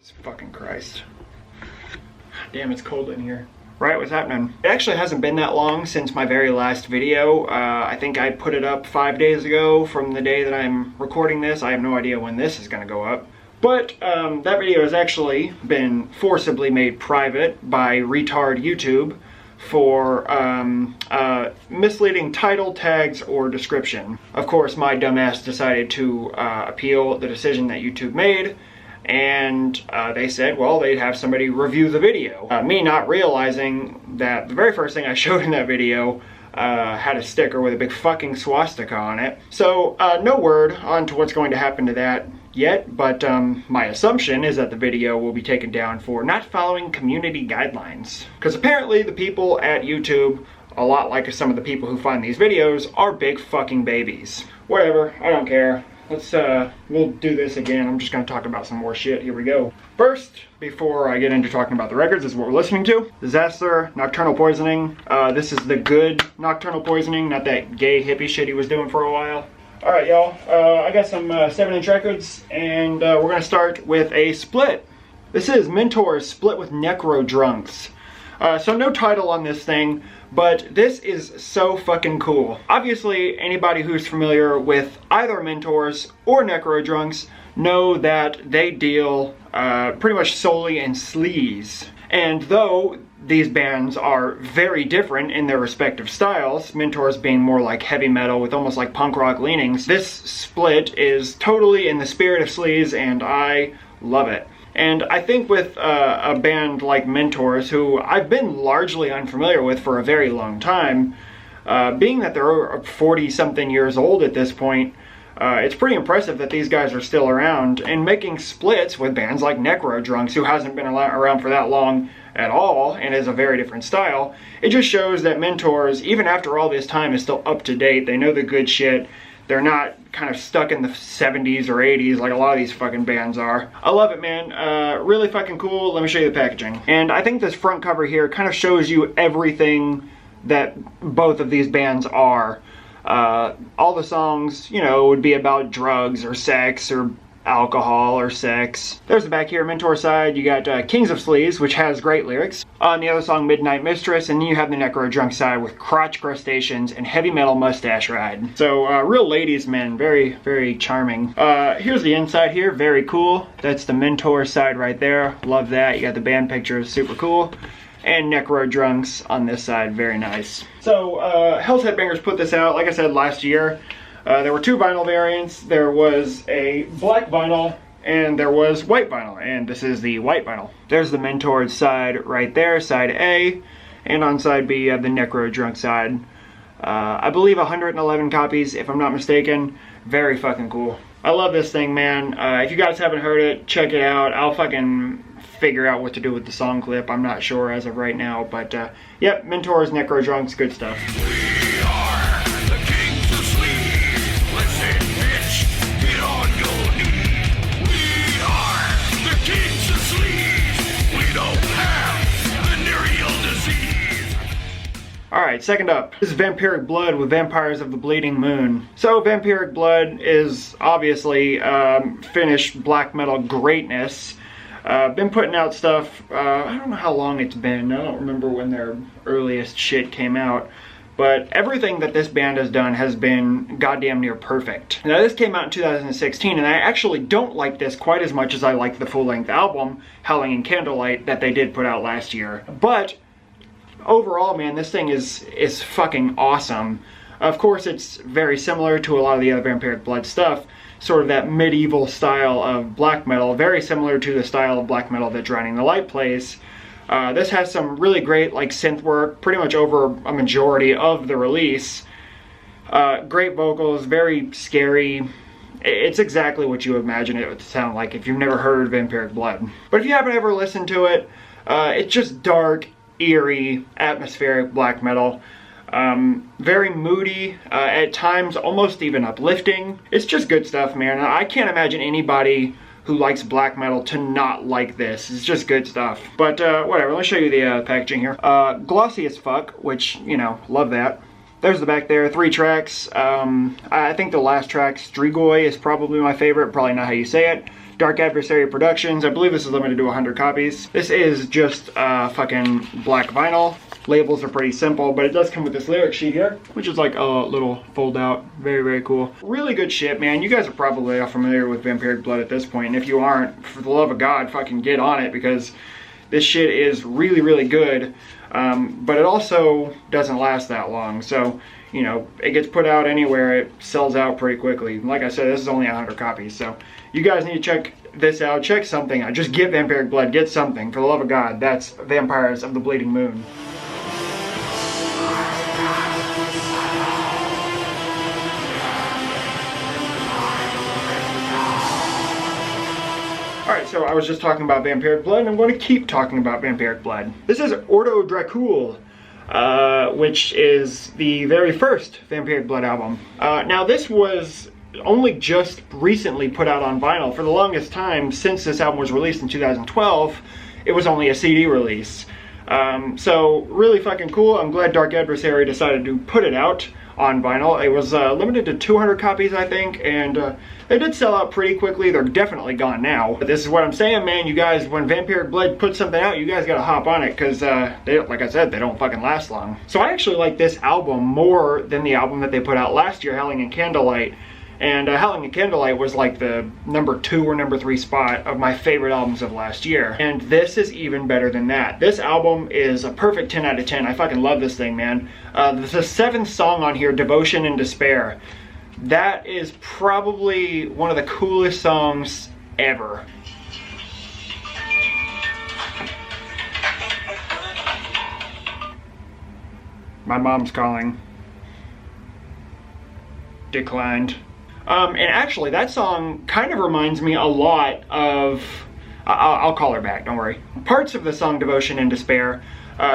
Jesus fucking Christ. Damn, it's cold in here. Right, what's happening? It actually hasn't been that long since my very last video. I think I put it up 5 days ago from the day that I'm recording this. I have no idea when this is gonna go up. But that video has actually been forcibly made private by retard YouTube for misleading title, tags, or description. Of course, my dumbass decided to appeal the decision that YouTube made, and they said, well, they'd have somebody review the video. Me not realizing that the very first thing I showed in that video had a sticker with a big fucking swastika on it. So no word on to what's going to happen to that yet, but my assumption is that the video will be taken down for not following community guidelines. Because apparently the people at YouTube, a lot like some of the people who find these videos, are big fucking babies. Whatever, I don't care. Let's, we'll do this again. I'm just gonna talk about some more shit. Here we go. First, before I get into talking about the records, this is what we're listening to. Disaster, Nocturnal Poisoning. This is the good Nocturnal Poisoning, not that gay hippie shit he was doing for a while. Alright, y'all. I got some 7-inch records, and we're gonna start with a split. This is Mentor's split with Nekro Drunkz. So no title on this thing, but this is so fucking cool. Obviously, anybody who's familiar with either Mentors or Nekro Drunkz know that they deal pretty much solely in SLEAZE. And though these bands are very different in their respective styles, Mentors being more like heavy metal with almost like punk rock leanings, this split is totally in the spirit of SLEAZE, and I love it. And I think with a band like Mentors, who I've been largely unfamiliar with for a very long time, being that they're 40-something years old at this point, it's pretty impressive that these guys are still around and making splits with bands like Nekro Drunkz, who hasn't been around for that long at all and is a very different style. It just shows that Mentors, even after all this time, is still up to date. They know the good shit. They're not kind of stuck in the 70s or 80s like a lot of these fucking bands are. I love it, man. Really fucking cool. Let me show you the packaging. And I think this front cover here kind of shows you everything that both of these bands are. All the songs, you know, would be about drugs or sex or alcohol or sex. There's the back here, Mentor side. You got Kings of SLEAZE, which has great lyrics. On the other song, Midnight Mistress, and then you have the Nekro Drunkz side with crotch crustaceans and heavy metal mustache ride. So real ladies men, very, very charming. Here's the inside here, very cool. That's the Mentor side right there. Love that. You got the band pictures, super cool. And Nekro Drunkz on this side, very nice. So Hell's Headbangers put this out, like I said, last year. There were 2 vinyl variants. There was a black vinyl and there was white vinyl, and this is the white vinyl. There's the Mentor side right there, side A, and on side B you have the Nekro Drunkz side. I believe 111 copies, if I'm not mistaken. Very fucking cool. I love this thing, man. If you guys haven't heard it, check it out. I'll fucking figure out what to do with the song clip. I'm not sure as of right now, but yep, Mentors, Nekro Drunkz, good stuff. Alright, second up, this is Vampyric Blood with Vampires of the Bleeding Moon. So Vampyric Blood is obviously Finnish black metal greatness. Been putting out stuff, I don't know how long it's been. I don't remember when their earliest shit came out. But everything that this band has done has been goddamn near perfect. Now this came out in 2016, and I actually don't like this quite as much as I like the full-length album, Howling in Candlelight, that they did put out last year. But overall, man, this thing is fucking awesome. Of course, it's very similar to a lot of the other Vampyric Blood stuff. Sort of that medieval style of black metal, very similar to the style of black metal that Drowning the Light plays. This has some really great like synth work, pretty much over a majority of the release. Great vocals, very scary. It's exactly what you imagine it would sound like if you've never heard Vampyric Blood. But if you haven't ever listened to it, it's just dark, eerie, atmospheric black metal. Very moody, at times almost even uplifting. It's just good stuff, man. I can't imagine anybody who likes black metal to not like this. It's just good stuff. But whatever, let me show you the packaging here. Glossy as fuck, which, you know, love that. There's the back there, 3 tracks. I think the last track, STRIGOI, is probably my favorite, probably not how you say it. Dark Adversary Productions. I believe this is limited to 100 copies. This is just fucking black vinyl. Labels are pretty simple, but it does come with this lyric sheet here, which is like a little fold out. Very, very cool. Really good shit, man. You guys are probably all familiar with Vampyric Blood at this point, and if you aren't, for the love of God, fucking get on it, because this shit is really, really good. But it also doesn't last that long, so you know, it gets put out anywhere, it sells out pretty quickly. Like I said, this is only 100 copies, so you guys need to check this out. Check something out. Just get Vampyric Blood. Get something. For the love of God, that's Vampires of the Bleeding Moon. Alright, so I was just talking about Vampyric Blood, and I'm going to keep talking about Vampyric Blood. This is Ordo DRACUL, which is the very first Vampyric Blood album. Now, this was only just recently put out on vinyl. For the longest time, since this album was released in 2012, it was only a CD release. So, really fucking cool. I'm glad Dark Adversary decided to put it out on vinyl. It was limited to 200 copies, I think, and they did sell out pretty quickly. They're definitely gone now. But this is what I'm saying, man. You guys, when Vampyric Blood puts something out, you guys gotta hop on it, because they, like I said, they don't fucking last long. So I actually like this album more than the album that they put out last year, Howling in Candlelight. And Howling in Candlelight was like the #2 or #3 spot of my favorite albums of last year. And this is even better than that. This album is a perfect 10 out of 10. I fucking love this thing, man. The 7th song on here, Devotion and Despair. That is probably one of the coolest songs ever. My mom's calling. Declined. And actually, that song kind of reminds me a lot of... I'll call her back, don't worry. Parts of the song Devotion and Despair,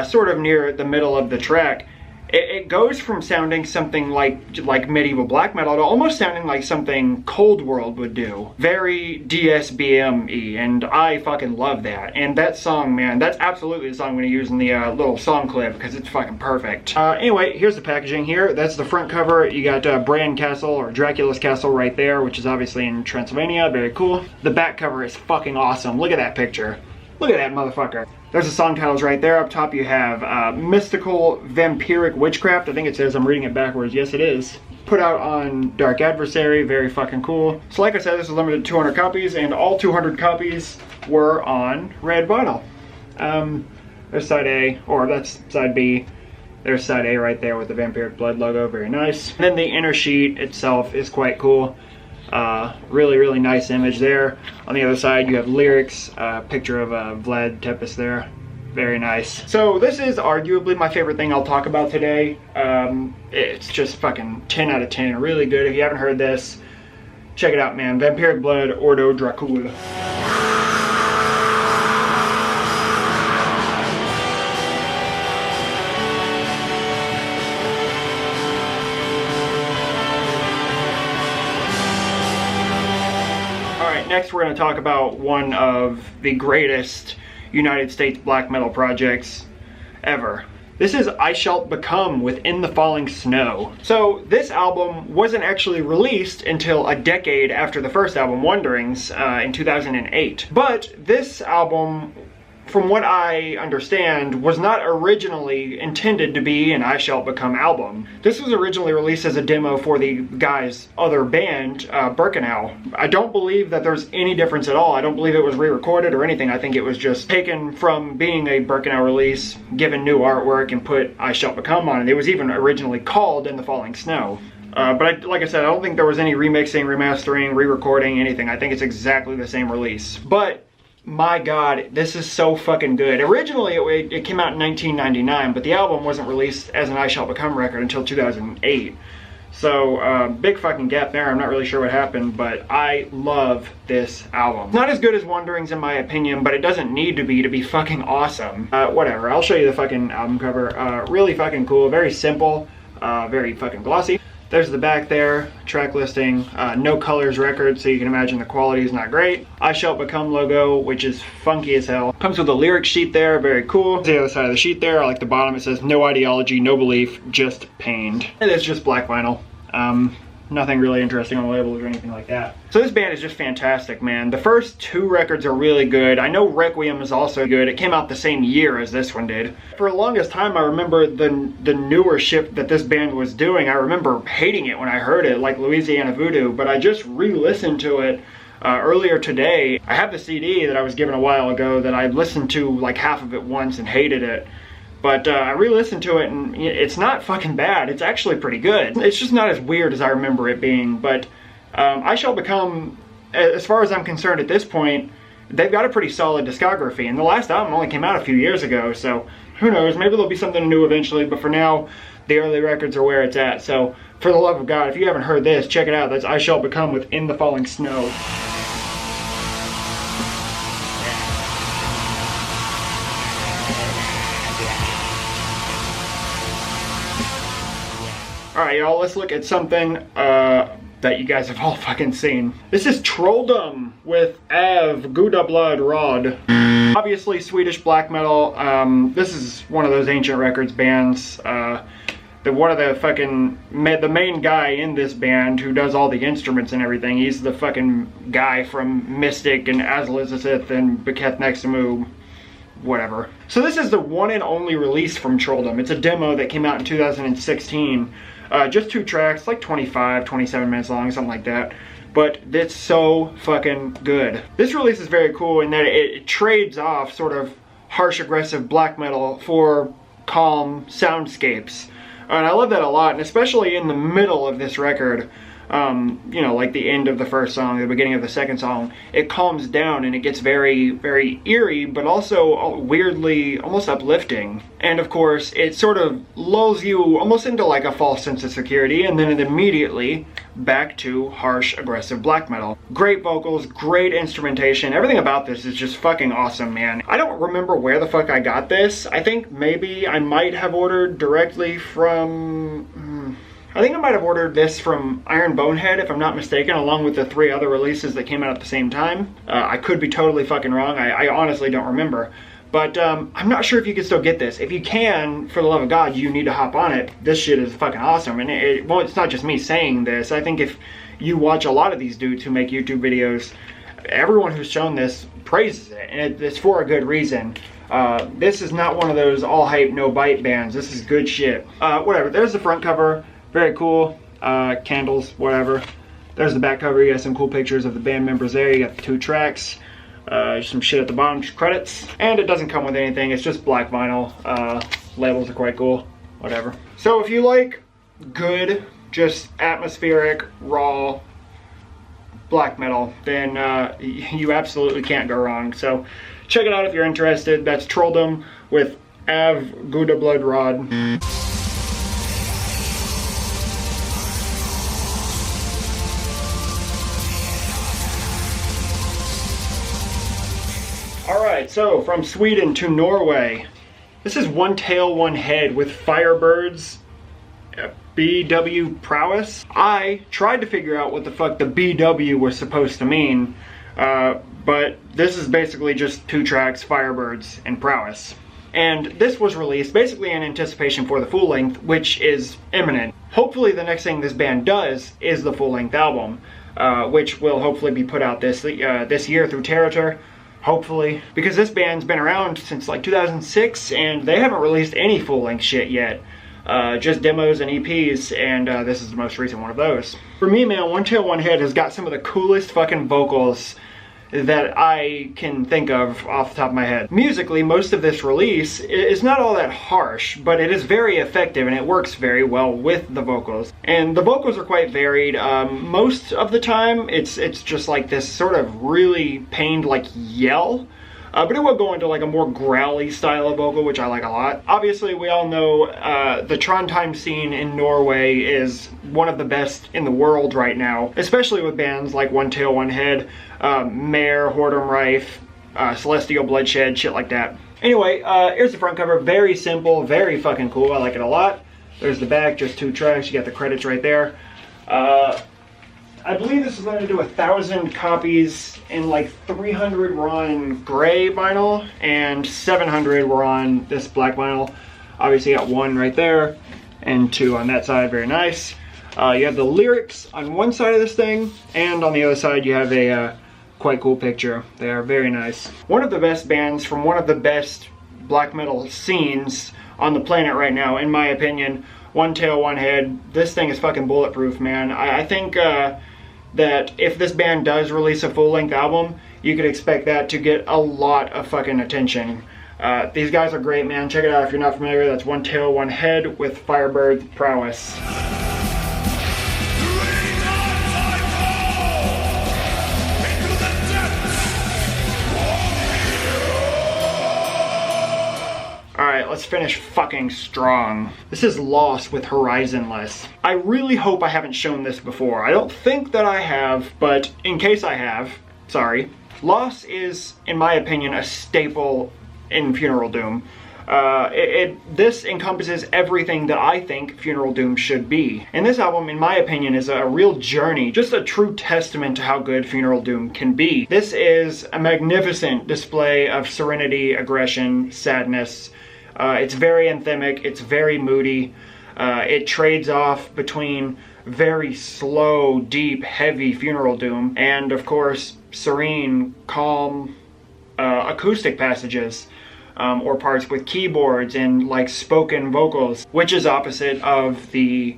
sort of near the middle of the track, it goes from sounding something like medieval black metal to almost sounding like something Cold World would do. Very DSBM-y, and I fucking love that. And that song, man, that's absolutely the song I'm going to use in the little song clip, because it's fucking perfect. Anyway, here's the packaging here. That's the front cover. You got Bran Castle, or Dracula's Castle right there, which is obviously in Transylvania. Very cool. The back cover is fucking awesome. Look at that picture. Look at that motherfucker. There's the song titles right there. Up top you have Mystical Vampiric Witchcraft. I think it says, I'm reading it backwards. Yes, it is. Put out on Dark Adversary. Very fucking cool. So like I said, this is limited to 200 copies, and all 200 copies were on red vinyl. There's side A, or that's side B. There's side A right there with the Vampyric Blood logo. Very nice. And then the inner sheet itself is quite cool. Really, really nice image there. On the other side, you have lyrics, picture of Vlad Tepes there. Very nice. So this is arguably my favorite thing I'll talk about today. It's just fucking 10 out of 10. Really good. If you haven't heard this, check it out, man. Vampyric Blood, Ordo DRACUL. Next, we're going to talk about one of the greatest United States black metal projects ever. This is ISHALT Become Within the Falling Snow. So this album wasn't actually released until a decade after the first album, Wanderings, in 2008. But this album, from what I understand, was not originally intended to be an ISHALT Become album. This was originally released as a demo for the guy's other band, Birkenau. I don't believe that there's any difference at all. I don't believe it was re-recorded or anything. I think it was just taken from being a Birkenau release, given new artwork, and put ISHALT Become on it. It was even originally called In the Falling Snow. But like I said, I don't think there was any remixing, remastering, re-recording, anything. I think it's exactly the same release. But my God, this is so fucking good. Originally, it came out in 1999, but the album wasn't released as an ISHALT Become record until 2008. So, big fucking gap there. I'm not really sure what happened, but I love this album. It's not as good as Wanderings in my opinion, but it doesn't need to be fucking awesome. Whatever, I'll show you the fucking album cover. Really fucking cool, very simple, very fucking glossy. There's the back there, track listing, no colors record, so you can imagine the quality is not great. ISHALT Become logo, which is funky as hell. Comes with a lyric sheet there, very cool. The other side of the sheet there, I like the bottom, it says no ideology, no belief, just pained. And it's just black vinyl. Nothing really interesting on the labels or anything like that. So this band is just fantastic, man. The first 2 records are really good. I know Requiem is also good. It came out the same year as this one did. For the longest time, I remember the newer shit that this band was doing. I remember hating it when I heard it, like Louisiana Voodoo, but I just re-listened to it earlier today. I have the CD that I was given a while ago that I listened to like half of it once and hated it. But I re-listened to it and it's not fucking bad. It's actually pretty good. It's just not as weird as I remember it being. But I Shall Become, as far as I'm concerned at this point, they've got a pretty solid discography. And the last album only came out a few years ago, so who knows, maybe there'll be something new eventually. But for now, the early records are where it's at. So for the love of God, if you haven't heard this, check it out. That's I Shall Become with In the Falling Snow. Alright y'all, let's look at something that you guys have all fucking seen. This is Trolldom with Av Gudablood. Obviously Swedish black metal. This is one of those ancient records bands. One of the main guy in this band who does all the instruments and everything. He's the fucking guy from Mystic and SLEAZE and Beketh Nextamu, whatever. So this is the one and only release from Trolldom. It's a demo that came out in 2016. Just 2 tracks, like 25, 27 minutes long, something like that. But it's so fucking good. This release is very cool in that it trades off sort of harsh, aggressive black metal for calm soundscapes. And I love that a lot, and especially in the middle of this record, you know, like the end of the first song, the beginning of the second song, it calms down and it gets very, very eerie, but also weirdly almost uplifting. And of course, it sort of lulls you almost into like a false sense of security, and then it immediately back to harsh, aggressive black metal. Great vocals, great instrumentation, everything about this is just fucking awesome, man. I don't remember where the fuck I got this. I think maybe I might have ordered directly from... I think I might have ordered this from Iron Bonehead, if I'm not mistaken, along with the 3 other releases that came out at the same time. I could be totally fucking wrong. I honestly don't remember. But I'm not sure if you can still get this. If you can, for the love of God, you need to hop on it. This shit is fucking awesome. And well, it's not just me saying this. I think if you watch a lot of these dudes who make YouTube videos, everyone who's shown this praises it. And it's for a good reason. This is not one of those all hype, no bite bands. This is good shit. Whatever, there's the front cover. Very cool. Candles, whatever. There's the back cover. You got some cool pictures of the band members there. You got the 2 tracks. Some shit at the bottom, just credits. And it doesn't come with anything. It's just black vinyl. Labels are quite cool. Whatever. So if you like good, just atmospheric, raw black metal, then you absolutely can't go wrong. So check it out if you're interested. That's Trolldom with Av Gudablood. Alright, so from Sweden to Norway. This is One Tail, One Head with Firebirds, BW PROWESS. I tried to figure out what the fuck the BW was supposed to mean, but this is basically just 2 tracks, Firebirds and PROWESS. And this was released basically in anticipation for the full length, which is imminent. Hopefully the next thing this band does is the full length album, which will hopefully be put out this year through Territor. Hopefully, because this band's been around since like 2006 and they haven't released any full-length shit yet. Just demos and EPs, and this is the most recent one of those. For me, man, One Tail, One Head has got some of the coolest fucking vocals that I can think of off the top of my head. Musically, most of this release is not all that harsh, but it is very effective and it works very well with the vocals. And the vocals are quite varied. Most of the time, it's just like this sort of really pained like yell. But it will go into like a more growly style of vocal, which I like a lot. Obviously, we all know the Trondheim scene in Norway is one of the best in the world right now, especially with bands like One Tail, One Head, Mare, Hordem Rife, Celestial Bloodshed, shit like that. Anyway, here's the front cover. Very simple, very fucking cool. I like it a lot. There's the back, just 2 tracks. You got the credits right there. I believe this is going to do 1,000 copies in like 300 were on gray vinyl and 700 were on this black vinyl. Obviously got 1 right there and 2 on that side, very nice. You have the lyrics on one side of this thing, and on the other side you have a quite cool picture. They are very nice. One of the best bands from one of the best black metal scenes on the planet right now, in my opinion. One Tail, One Head. This thing is fucking bulletproof, man. I think that if this band does release a full-length album, you could expect that to get a lot of fucking attention. These guys are great, man. Check it out if you're not familiar. That's One Tail, One Head with Firebirds, Prowess. Alright, let's finish fucking strong. This is Loss with Horizonless. I really hope I haven't shown this before. I don't think that I have, but in case I have, sorry. Loss is, in my opinion, a staple in Funeral Doom. This encompasses everything that I think Funeral Doom should be. And this album, in my opinion, is a real journey, just a true testament to how good Funeral Doom can be. This is a magnificent display of serenity, aggression, sadness. It's very anthemic, it's very moody. It trades off between very slow, deep, heavy Funeral Doom and, of course, serene, calm, acoustic passages. Or parts with keyboards and like spoken vocals, which is opposite of the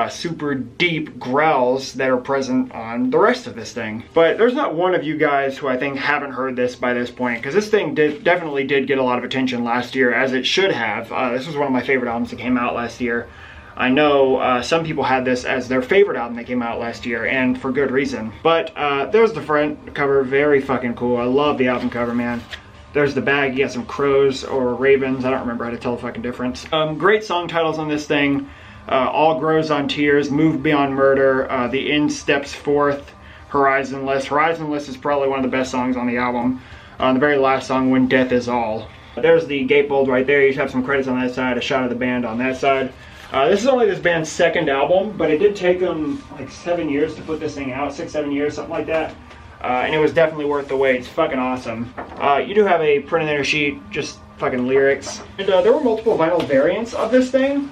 super deep growls that are present on the rest of this thing. But there's not one of you guys who I think haven't heard this by this point, because this thing definitely did get a lot of attention last year, as it should have. This was one of my favorite albums that came out last year. I know some people had this as their favorite album that came out last year, and for good reason. But there's the front cover, very fucking cool. I love the album cover, man. There's the bag, you got some crows or ravens, I don't remember how to tell the fucking difference. Great song titles on this thing. All Grows on Tears, Move Beyond Murder, The End Steps Forth, Horizonless. Horizonless is probably one of the best songs on the album. The very last song, When Death Is All. There's the gatefold right there, you have some credits on that side, a shot of the band on that side. This is only this band's second album, but it did take them like 7 years to put this thing out, 6-7 years, something like that. And it was definitely worth the wait. It's fucking awesome. You do have a printed inner sheet, just fucking lyrics. And there were multiple vinyl variants of this thing.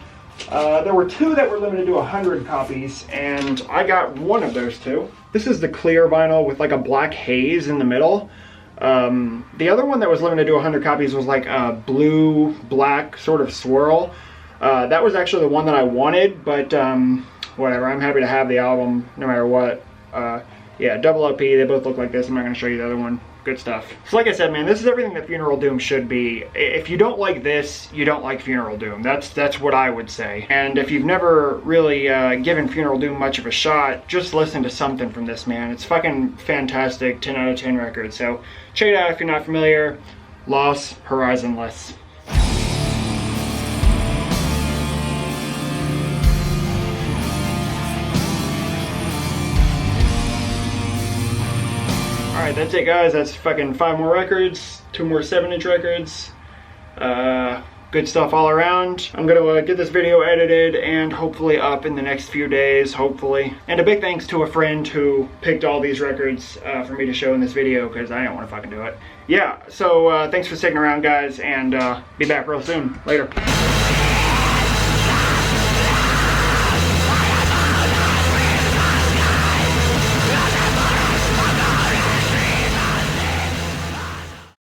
There were 2 that were limited to 100 copies, and I got one of those 2. This is the clear vinyl with like a black haze in the middle. The other one that was limited to 100 copies was like a blue-black sort of swirl. That was actually the one that I wanted, but whatever. I'm happy to have the album no matter what. Yeah, double LP, they both look like this. I'm not going to show you the other one. Good stuff. So like I said, man, this is everything that Funeral Doom should be. If you don't like this, you don't like Funeral Doom. That's what I would say. And if you've never really given Funeral Doom much of a shot, just listen to something from this, man. It's fucking fantastic, 10 out of 10 record. So check it out if you're not familiar. Loss, Horizonless. Alright, that's it, guys. That's fucking 5 more records, 2 more 7-inch records. Good stuff all around. I'm gonna get this video edited and hopefully up in the next few days, hopefully. And a big thanks to a friend who picked all these records for me to show in this video, because I didn't want to fucking do it. Yeah, so thanks for sticking around, guys, and be back real soon. Later.